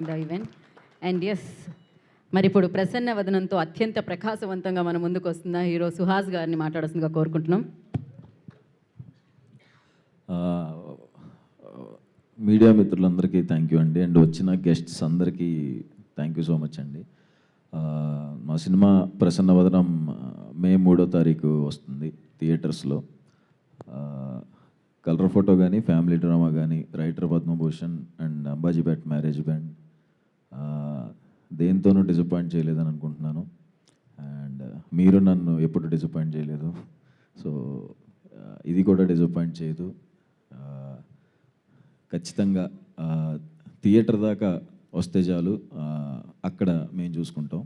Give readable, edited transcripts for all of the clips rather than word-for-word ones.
The event and yes మరి ఇప్పుడు ప్రసన్న వదనంతో అత్యంత ప్రకాశవంతంగా మన ముందుకు వస్తున్న హీరో సుహాస్ గారిని మాట్లాడాల్సిందిగా కోరుకుంటున్నాం. మీడియా మిత్రులందరికీ థ్యాంక్ యూ అండి, అండ్ వచ్చిన గెస్ట్స్ అందరికీ థ్యాంక్ యూ సో మచ్ అండి. మా సినిమా ప్రసన్న వదనం మే 3వ తారీఖు వస్తుంది థియేటర్స్లో. కలర్ ఫోటో కానీ, ఫ్యామిలీ డ్రామా కానీ, writer Padmabhushan and Ambajipet marriage band దేంతోనూ డిసప్పాయింట్ చేయలేదని అనుకుంటున్నాను. అండ్ మీరు నన్ను ఎప్పుడు డిసప్పాయింట్ చేయలేదు, సో ఇది కూడా డిసప్పాయింట్ చేయదు. ఖచ్చితంగా థియేటర్ దాకా వస్తే చాలు, అక్కడ మేము చూసుకుంటాం.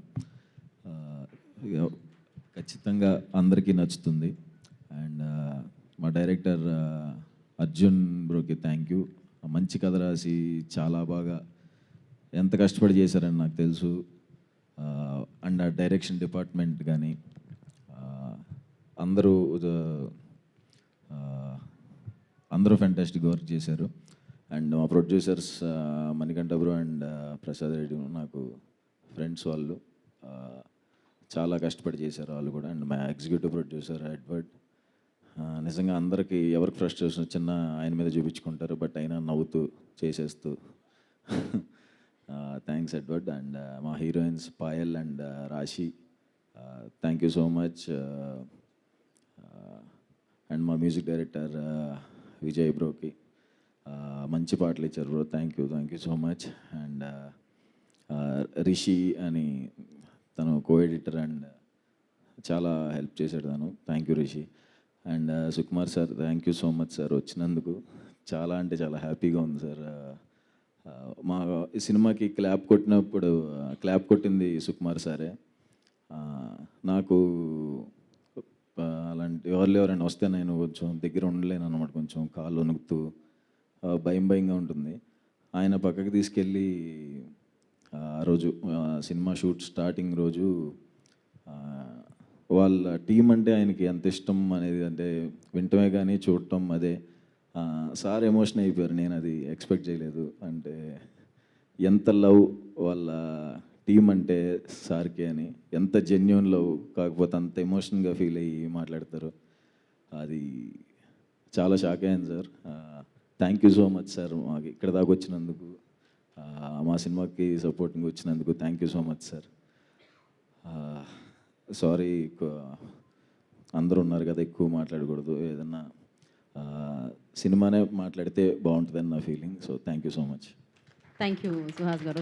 ఖచ్చితంగా అందరికీ నచ్చుతుంది. అండ్ మా డైరెక్టర్ అర్జున్ బ్రోకి థ్యాంక్ యూ. మంచి కథ రాసి చాలా బాగా ఎంత కష్టపడి చేశారని నాకు తెలుసు. అండ్ ఆ డైరెక్షన్ డిపార్ట్మెంట్ కానీ అందరూ ఫ్యాంటాస్టిక్ వర్క్ చేశారు. అండ్ మా producers Manikanta bro and Prasad Reddy నాకు ఫ్రెండ్స్, వాళ్ళు చాలా కష్టపడి చేశారు వాళ్ళు కూడా. అండ్ మా ఎగ్జిక్యూటివ్ ప్రొడ్యూసర్ ఎడ్వర్డ్, నిజంగా అందరికీ ఎవరికి ఫ్రస్ట్రేషన్ వచ్చినా ఆయన మీద చూపించుకుంటారు, బట్ అయినా నవ్వుతూ చేసేస్తూ థ్యాంక్స్ ఎడ్వర్డ్. అండ్ మా హీరోయిన్స్ పాయల్ అండ్ రాశి, thank you so much. And మా మ్యూజిక్ డైరెక్టర్ విజయ్ బ్రోకి మంచి పాటలు ఇచ్చారు bro, thank you so much. And Rishi అని తను కో ఎడిటర్ అండ్ చాలా హెల్ప్ చేశాడు తను, thank you Rishi. And Sukumar sir, thank you so much sir వచ్చినందుకు. చాలా అంటే చాలా హ్యాపీగా ఉంది సార్. మా సినిమాకి క్లాప్ కొట్టింది సుకుమార్ సారే. నాకు అలాంటి ఎవరైనా వస్తే నేను కొంచెం దగ్గర ఉండలేను అన్నమాట, కొంచెం కాళ్ళు వణుకుతూ భయంగా ఉంటుంది. ఆయన పక్కకి తీసుకెళ్ళి ఆ రోజు సినిమా షూట్ స్టార్టింగ్ రోజు వాళ్ళ టీం అంటే ఆయనకి ఎంత ఇష్టం అనేది, అంటే వింటమే కానీ చూడటం అదే. సార్ ఎమోషన్ అయిపోయారు, నేను అది ఎక్స్పెక్ట్ చేయలేదు. అంటే ఎంత లవ్ వాళ్ళ టీం అంటే సార్కి అని, ఎంత జెన్యూన్ లవ్, కాకపోతే అంత ఎమోషన్గా ఫీల్ అయ్యి మాట్లాడతారు. అది చాలా షాక్ అయ్యాను sir. Thank you so much sir, మాకు ఇక్కడ దాకా వచ్చినందుకు, మా సినిమాకి సపోర్టింగ్ వచ్చినందుకు thank you so much sir. Sorry, అందరూ ఉన్నారు కదా, ఎక్కువ మాట్లాడకూడదు, ఏదన్నా సినిమానే మాట్లాడితే బాగుంటుందని నా feeling. So thank you so much. Thank you Suhas గారు.